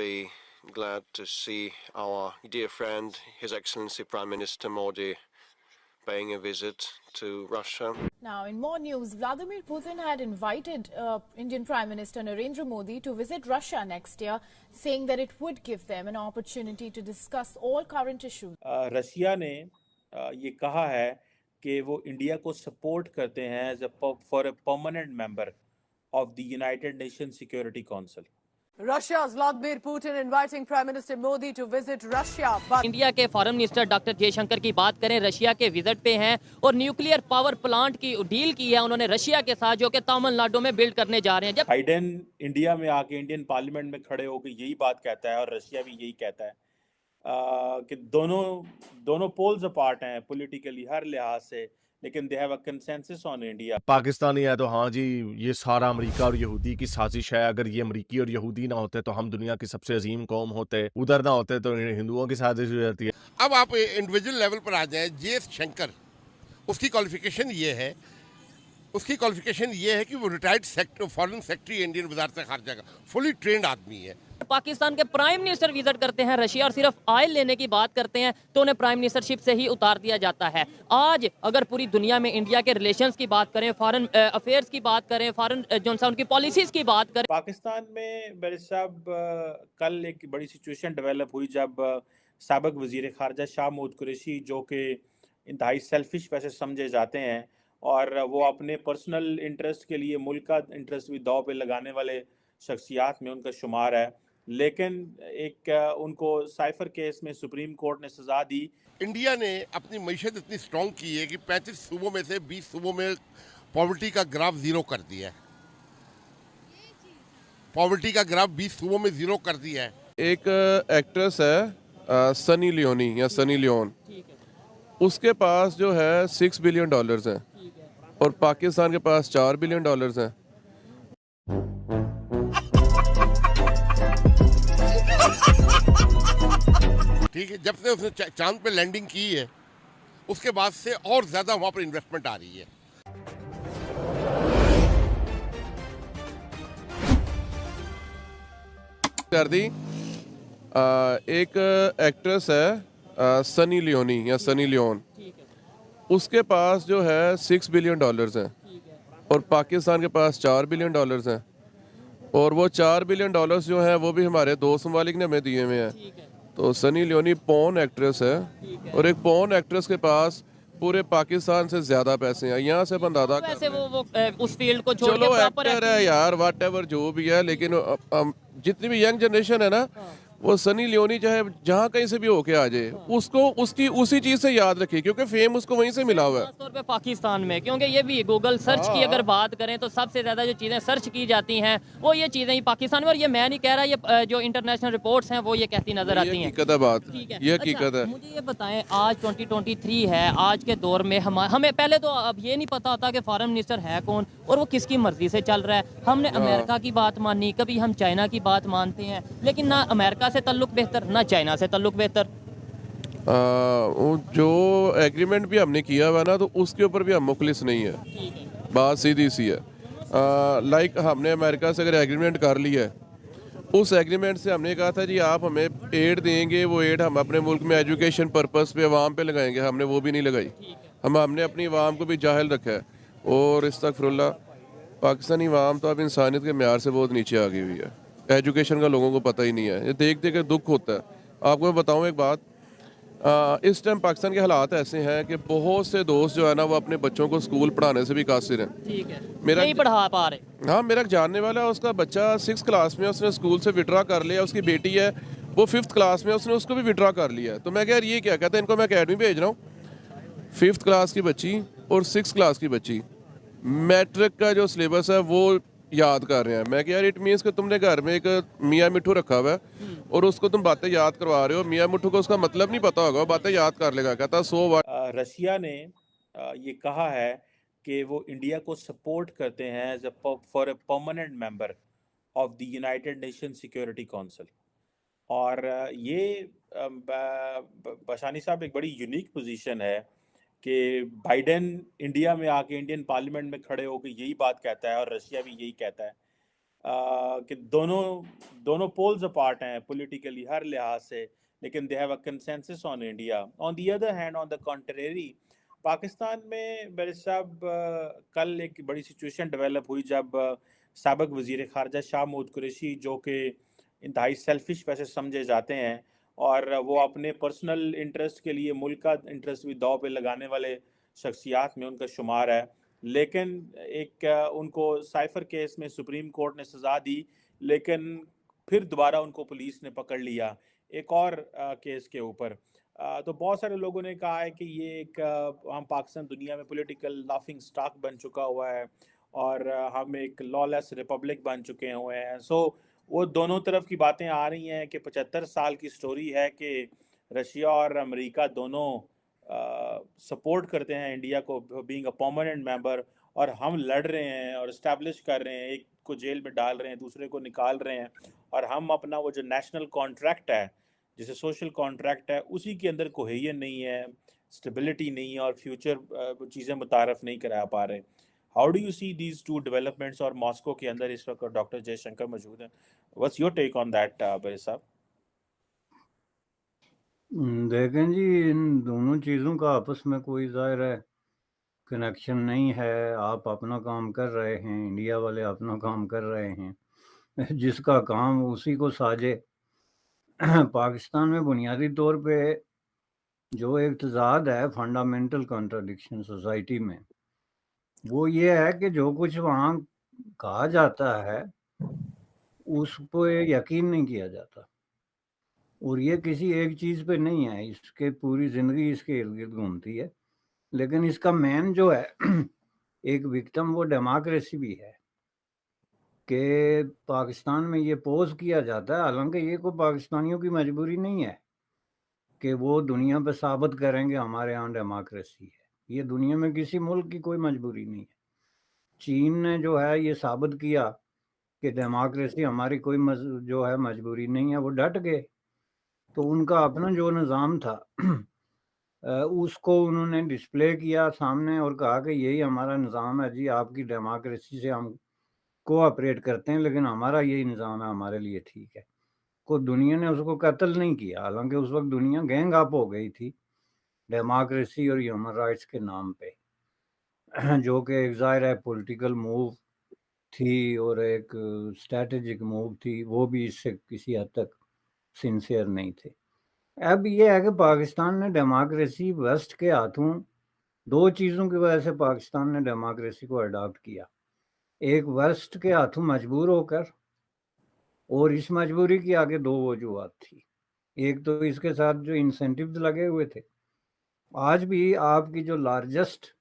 be glad to see our dear friend, His Excellency Prime Minister Modi, paying a visit to Russia. Now, in more news, Vladimir Putin had invited Indian Prime Minister Narendra Modi to visit Russia next year, saying that it would give them an opportunity to discuss all current issues. Russia ने ये कहा है कि वो India को support करते हैं as for a permanent member of the United Nation Security Council. Russia's Vladimir Putin inviting Prime Minister Modi to visit Russia. But India के फॉरेन मिनिस्टर डॉक्टर जयशंकर की बात करें, रशिया के विजिट पे हैं और न्यूक्लियर पावर प्लांट की deal की है उन्होंने रशिया के साथ, जो कि तमिलनाडु में बिल्ड करने जा रहे हैं. जब बाइडेन इंडिया में आके इंडियन पार्लियामेंट में खड़े होकर यही बात कहता है और रशिया भी यही कहता है कि दोनों पोल्स अपार्ट हैं पॉलिटिकली हर लिहाज से, लेकिन they have a consensus on India. Pakistani है तो हाँ जी, ये सारा अमेरिका और यहूदी की साजिश है. अगर ये अमेरिकी और यहूदी ना होते तो हम दुनिया की सबसे अजीम कौम होते. उधर ना होते तो हिंदुओं की साजिश हो जाती है. अब आप इंडिविजुअल लेवल पर आ जाएं. जे.एस. शंकर, उसकी क्वालिफिकेशन ये है कि वो रिटायर्ड फॉरेन सेक्रेटरी इंडियन वजारत खारजा का फुली ट्रेंड आदमी है. पाकिस्तान के प्राइम मिनिस्टर विजिट करते हैं रशिया और सिर्फ ऑयल लेने की बात करते हैं तो उन्हें प्राइम मिनिस्टरशिप से ही उतार दिया जाता है. आज अगर पूरी दुनिया में इंडिया के रिलेशंस की बात करें, फॉरेन अफेयर्स की बात करें, फॉरेन जो उनकी पॉलिसीज की बात करें, पाकिस्तान में मेरे साहब कल एक बड़ी सिचुएशन डेवलप हुई जब साबिक वजीर खारजा शाह महमूद कुरैशी, जो कि इंतहाई सेल्फिश वैसे समझे जाते हैं और वो अपने पर्सनल इंटरेस्ट के लिए मुल्क का इंटरेस्ट भी दाव पे लगाने वाले शख्सियात में उनका शुमार है, लेकिन एक उनको साइफर केस में सुप्रीम कोर्ट ने सजा दी. इंडिया ने अपनी मईशत इतनी स्ट्रॉन्ग की है कि 35 सूबों में से 20 सूबों में पॉवर्टी का ग्राफ जीरो कर दिया है. पॉवर्टी का ग्राफ 20 सूबों में जीरो कर दिया है. एक एक्ट्रेस है सनी लियोनी या सनी लियोन, उसके पास जो है $6 बिलियन हैं और पाकिस्तान के पास $4 बिलियन हैं. ठीक है, जब से उसने चांद पे लैंडिंग की है उसके बाद से और ज्यादा वहां पर इन्वेस्टमेंट आ रही है. कर दी. एक एक्ट्रेस है सनी लियोनी या सनी लियोन, उसके पास जो है $6 बिलियन हैं और पाकिस्तान के पास $4 बिलियन हैं और वो $4 बिलियन जो हैं वो भी हमारे दोस्त ममालिक ने हमें दिए हुए हैं. तो सनी लियोनी पॉर्न एक्ट्रेस है और एक पॉर्न एक्ट्रेस के पास पूरे पाकिस्तान से ज्यादा पैसे हैं. यहाँ से अंदाजा वैसे वो उस फील्ड को छोड़ चलो के प्रॉपर एक्टर है यार, व्हाट एवर जो भी है, लेकिन जितनी भी यंग जनरेशन है ना, वो सनी लियोनी चाहे जहाँ कहीं से भी होके आ जाए, उसको उसकी उसी चीज से याद रखे क्योंकि फेम उसको वहीं से मिला हुआ है. खासतौर पे पाकिस्तान में, क्योंकि ये भी गूगल सर्च की अगर बात करें तो सबसे ज्यादा जो चीजें सर्च की जाती हैं वो ये चीजें ही पाकिस्तान में. और ये मैं नहीं कह रहा, ये जो इंटरनेशनल रिपोर्ट्स हैं वो ये कहती नजर आती हैं. हकीकत है बात, ये हकीकत है. मुझे ये बताएं, आज 2023 है, आज के दौर में हमें पहले तो अब ये नहीं पता होता कि फॉरेन मिनिस्टर है कौन और वो किसकी मर्जी से चल रहा है. हमने अमेरिका की बात मानी, कभी हम चाइना की बात मानते हैं, लेकिन ना अमेरिका से ताल्लुक बेहतर ना चाइना से ताल्लुक बेहतर. जो एग्रीमेंट भी हमने किया हुआ ना, तो उसके ऊपर भी हम मुखलिस नहीं है. बात सीधी सी है. लाइक हमने अमेरिका से अगर एग्रीमेंट कर लिया है, उस एग्रीमेंट से हमने कहा था जी आप हमें एड देंगे, वो एड हम अपने मुल्क में एजुकेशन पर्पस पे अवाम पे लगाएंगे. हमने वो भी नहीं लगाई. हमने अपनी अवाम को भी जाहिल रखा है. और इस्तगफिरुल्लाह, पाकिस्तानी अवाम तो अब इंसानियत के म्यार से बहुत नीचे आ गई हुई है. एजुकेशन का लोगों को पता ही नहीं है. ये देख देख के दुख होता है. आपको मैं बताऊं एक बात, इस टाइम पाकिस्तान के हालात ऐसे हैं कि बहुत से दोस्त जो है ना, वो अपने बच्चों को स्कूल पढ़ाने से भी कासिर हैं. ठीक है, मेरा नहीं पढ़ा पा रहे. हाँ, मेरा जानने वाला है, उसका बच्चा 6th क्लास में, उसने स्कूल से विड्रा कर लिया. उसकी बेटी है वो 5th क्लास में, उसने उसको भी विड्रा कर लिया. तो मैं कह यार ये क्या, कहता है इनको मैं अकेडमी भेज रहा हूँ. 5th क्लास की बच्ची और 6th क्लास की बच्ची मैट्रिक का जो सिलेबस है वो याद कर रहे हैं. मैं यार इट मीन्स कि तुमने घर में एक मियाँ मिठू रखा हुआ है और उसको तुम बातें याद करवा रहे हो. मियाँ मिठू को उसका मतलब नहीं पता होगा, बातें याद कर लेगा. कहता सो व्हाट. रशिया ने ये कहा है कि वो इंडिया को सपोर्ट करते हैं as for a permanent member of the United Nation Security Council. और ये बशानी साहब एक बड़ी यूनिक पोजीशन है कि बाइडेन इंडिया में आके इंडियन पार्लियामेंट में खड़े होकर यही बात कहता है और रशिया भी यही कहता है कि दोनों पोल्स अपार्ट हैं पॉलिटिकली हर लिहाज से, लेकिन they have a consensus on India. On the other hand, on the contrary, Pakistan में मेरे साहब कल एक बड़ी सिचुएशन डेवलप हुई जब साबिक वज़ीर ख़ारजा शाह महमूद कुरैशी, जो कि इंतहाई सेल्फिश वैसे समझे जाते हैं और वो अपने पर्सनल इंटरेस्ट के लिए मुल्क का इंटरेस्ट भी दांव पे लगाने वाले शख्सियात में उनका शुमार है, लेकिन एक उनको साइफर केस में सुप्रीम कोर्ट ने सज़ा दी, लेकिन फिर दोबारा उनको पुलिस ने पकड़ लिया एक और केस के ऊपर। तो बहुत सारे लोगों ने कहा है कि ये एक हम पाकिस्तान दुनिया में पॉलिटिकल लाफिंग स्टॉक बन चुका हुआ है और हम एक लॉलेस रिपब्लिक बन चुके हुए हैं। सो वो दोनों तरफ की बातें आ रही हैं कि 75 साल की स्टोरी है कि रशिया और अमेरिका दोनों सपोर्ट करते हैं इंडिया को बीइंग अ परमानेंट मेंबर, और हम लड़ रहे हैं और इस्टेब्लिश कर रहे हैं, एक को जेल में डाल रहे हैं, दूसरे को निकाल रहे हैं, और हम अपना वो जो नेशनल कॉन्ट्रैक्ट है, जैसे सोशल कॉन्ट्रैक्ट है, उसी के अंदर कोहेजन नहीं है, स्टेबिलिटी नहीं है और फ्यूचर चीज़ें मुतारफ़ नहीं करा पा रहे। How do you see these two developments? और मॉस्को के अंदर इस वक्त डॉक्टर जयशंकर मौजूद हैं। What's your take on that बड़े साहब? देखें जी, इन दोनों चीज़ों का आपस में कोई ज़ाहिर है कनेक्शन नहीं है। आप अपना काम कर रहे हैं, इंडिया वाले अपना काम कर रहे हैं जिसका काम उसी को साजे। पाकिस्तान में बुनियादी तौर पे जो एक तज़ाद है, फंडामेंटल कॉन्ट्रडिक्शन सोसाइटी में, वो ये है कि जो कुछ वहाँ कहा जाता है उस पे यकीन नहीं किया जाता, और ये किसी एक चीज़ पे नहीं है, इसके पूरी ज़िंदगी इसके इर्द-गिर्द घूमती है। लेकिन इसका मेन जो है एक विक्टिम वो डेमोक्रेसी भी है कि पाकिस्तान में ये पोज़ किया जाता है, हालांकि ये कोई पाकिस्तानियों की मजबूरी नहीं है कि वो दुनिया पे साबित करेंगे हमारे यहाँ डेमोक्रेसी है। ये दुनिया में किसी मुल्क की कोई मजबूरी नहीं है। चीन ने जो है ये साबित किया कि डेमोक्रेसी हमारी कोई जो है मजबूरी नहीं है, वो डट गए। तो उनका अपना जो निज़ाम था उसको उन्होंने डिस्प्ले किया सामने और कहा कि यही हमारा निज़ाम है जी, आपकी डेमोक्रेसी से हम कोऑपरेट करते हैं, लेकिन हमारा यही निज़ाम है, हमारे लिए ठीक है। को दुनिया ने उसको कत्ल नहीं किया, हालांकि उस वक्त दुनिया गैंग अप हो गई थी डेमोक्रेसी और ह्यूमन राइट्स के नाम पे जो कि एक ज़ाहिर है पॉलिटिकल मूव थी और एक स्ट्रैटेजिक मूव थी, वो भी इससे किसी हद तक सिंसियर नहीं थे। अब ये है कि पाकिस्तान ने डेमोक्रेसी वेस्ट के हाथों, दो चीज़ों की वजह से पाकिस्तान ने डेमोक्रेसी को अडॉप्ट किया। एक वेस्ट के हाथों मजबूर होकर, और इस मजबूरी की आगे दो वजूहत थी। एक तो इसके साथ जो इंसेंटिव्स लगे हुए थे। आज भी आपकी जो लार्जेस्ट